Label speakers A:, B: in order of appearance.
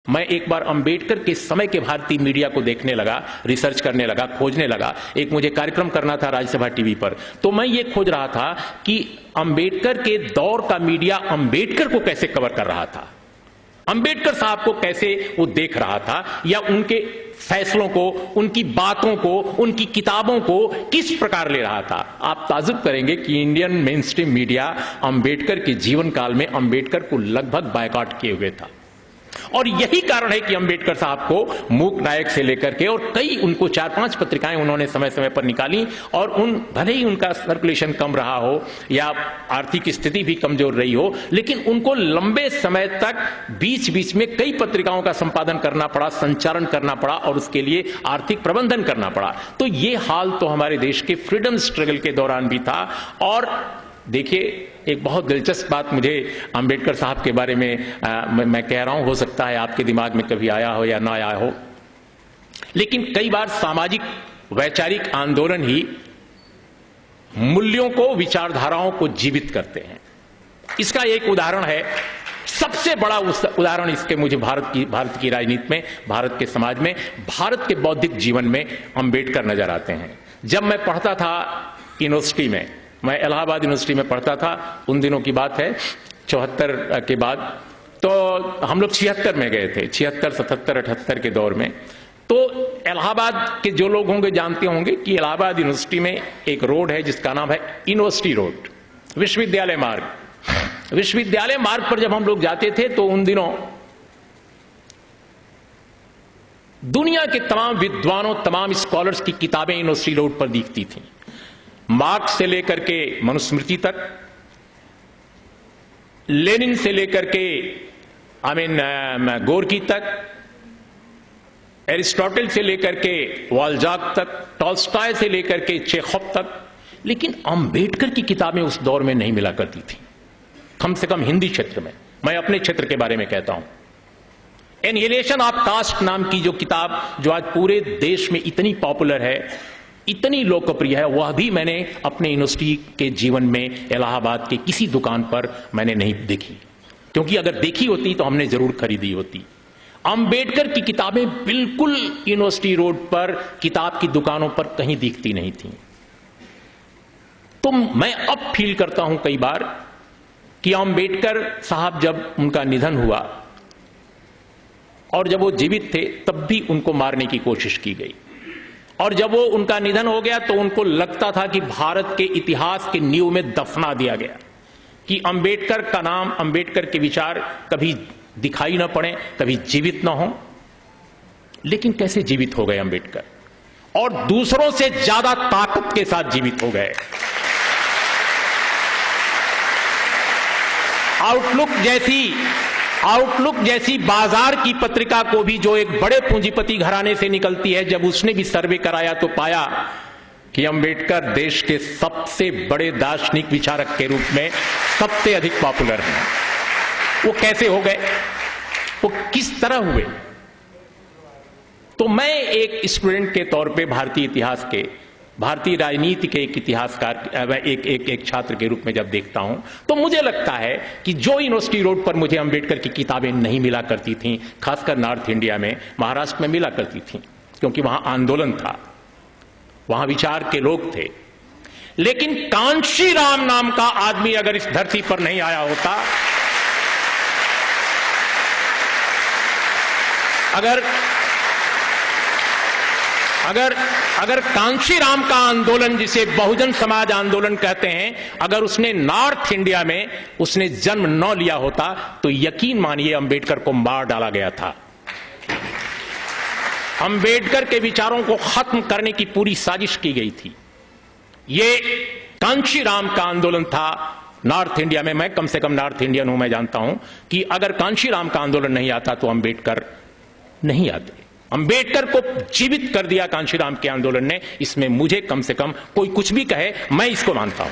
A: मैं एक बार अंबेडकर के समय के भारतीय मीडिया को देखने लगा, रिसर्च करने लगा, खोजने लगा। एक मुझे कार्यक्रम करना था राज्यसभा टीवी पर, तो मैं ये खोज रहा था कि अंबेडकर के दौर का मीडिया अंबेडकर को कैसे कवर कर रहा था, अंबेडकर साहब को कैसे वो देख रहा था, या उनके फैसलों को, उनकी बातों को, उनकी किताबों को किस प्रकार ले रहा था। आप ताज्जुब करेंगे कि Indian main stream media Ambedkar के जीवन काल में अंबेडकर को लगभग बायकॉट किए हुए था। और यही कारण है कि अंबेडकर साहब को मूक नायक से लेकर के, और कई उनको 4-5 पत्रिकाएं उन्होंने समय समय पर निकाली, और भले ही उनका सर्कुलेशन कम रहा हो या आर्थिक स्थिति भी कमजोर रही हो, लेकिन उनको लंबे समय तक बीच बीच में कई पत्रिकाओं का संपादन करना पड़ा, संचालन करना पड़ा, और उसके लिए आर्थिक प्रबंधन करना पड़ा। तो ये हाल तो हमारे देश के फ्रीडम स्ट्रगल के दौरान भी था। और देखिए, एक बहुत दिलचस्प बात मुझे अंबेडकर साहब के बारे में मैं कह रहा हूं, हो सकता है आपके दिमाग में कभी आया हो या ना आया हो, लेकिन कई बार सामाजिक वैचारिक आंदोलन ही मूल्यों को, विचारधाराओं को जीवित करते हैं। इसका एक उदाहरण है, सबसे बड़ा उदाहरण इसके मुझे भारत की राजनीति में, भारत के समाज में, भारत के बौद्धिक जीवन में अंबेडकर नजर आते हैं। जब मैं पढ़ता था यूनिवर्सिटी में, मैं इलाहाबाद यूनिवर्सिटी में पढ़ता था, उन दिनों की बात है 74 के बाद, तो हम लोग 76 में गए थे, 76, 77, 78 के दौर में। तो इलाहाबाद के जो लोग होंगे जानते होंगे कि इलाहाबाद यूनिवर्सिटी में एक रोड है जिसका नाम है यूनिवर्सिटी रोड, विश्वविद्यालय मार्ग। विश्वविद्यालय मार्ग पर जब हम लोग जाते थे तो उन दिनों दुनिया के तमाम विद्वानों, तमाम स्कॉलर्स की किताबें यूनिवर्सिटी रोड पर दिखती थीं। मार्क्स से लेकर के मनुस्मृति तक, लेनिन से लेकर के गोरकी तक, एरिस्टोटल से लेकर के वाल्जाक तक, टॉल्स्टॉय से लेकर के चेखव तक। लेकिन अंबेडकर की किताबें उस दौर में नहीं मिला करती थी, कम से कम हिंदी क्षेत्र में। मैं अपने क्षेत्र के बारे में कहता हूं, एनिहिलेशन ऑफ कास्ट नाम की जो किताब, जो आज पूरे देश में इतनी पॉपुलर है, इतनी लोकप्रिय है, वह भी मैंने अपने यूनिवर्सिटी के जीवन में इलाहाबाद के किसी दुकान पर मैंने नहीं देखी, क्योंकि अगर देखी होती तो हमने जरूर खरीदी होती। अंबेडकर की किताबें बिल्कुल यूनिवर्सिटी रोड पर किताब की दुकानों पर कहीं दिखती नहीं थी। तो मैं अब फील करता हूं कई बार कि अंबेडकर साहब जब उनका निधन हुआ और जब वो जीवित थे तब भी उनको मारने की कोशिश की गई, और जब वो उनका निधन हो गया तो उनको लगता था कि भारत के इतिहास के नींव में दफना दिया गया, कि अंबेडकर का नाम, अंबेडकर के विचार कभी दिखाई ना पड़े, कभी जीवित ना हो। लेकिन कैसे जीवित हो गए अंबेडकर, और दूसरों से ज्यादा ताकत के साथ जीवित हो गए। आउटलुक जैसी बाजार की पत्रिका को भी, जो एक बड़े पूंजीपति घराने से निकलती है, जब उसने भी सर्वे कराया तो पाया कि अंबेडकर देश के सबसे बड़े दार्शनिक विचारक के रूप में सबसे अधिक पॉपुलर हैं। वो कैसे हो गए, वो किस तरह हुए? तो मैं एक स्टूडेंट के तौर पे भारतीय इतिहास के, भारतीय राजनीति के एक इतिहासकार, एक छात्र के रूप में जब देखता हूं तो मुझे लगता है कि जो यूनिवर्सिटी रोड पर मुझे अंबेडकर की किताबें नहीं मिला करती थीं, खासकर नॉर्थ इंडिया में, महाराष्ट्र में मिला करती थीं, क्योंकि वहां आंदोलन था, वहां विचार के लोग थे। लेकिन कांशीराम नाम का आदमी अगर इस धरती पर नहीं आया होता, अगर कांशीराम का आंदोलन, जिसे बहुजन समाज आंदोलन कहते हैं, अगर उसने नॉर्थ इंडिया में उसने जन्म न लिया होता तो यकीन मानिए अंबेडकर को मार डाला गया था। अंबेडकर के विचारों को खत्म करने की पूरी साजिश की गई थी। ये कांशीराम का आंदोलन था नॉर्थ इंडिया में। मैं कम से कम नॉर्थ इंडियन हूं, मैं जानता हूं कि अगर कांशीराम का आंदोलन नहीं आता तो अंबेडकर नहीं आते। अंबेडकर को जीवित कर दिया कांशीराम के आंदोलन ने, इसमें मुझे कम से कम, कोई कुछ भी कहे, मैं इसको मानता हूं।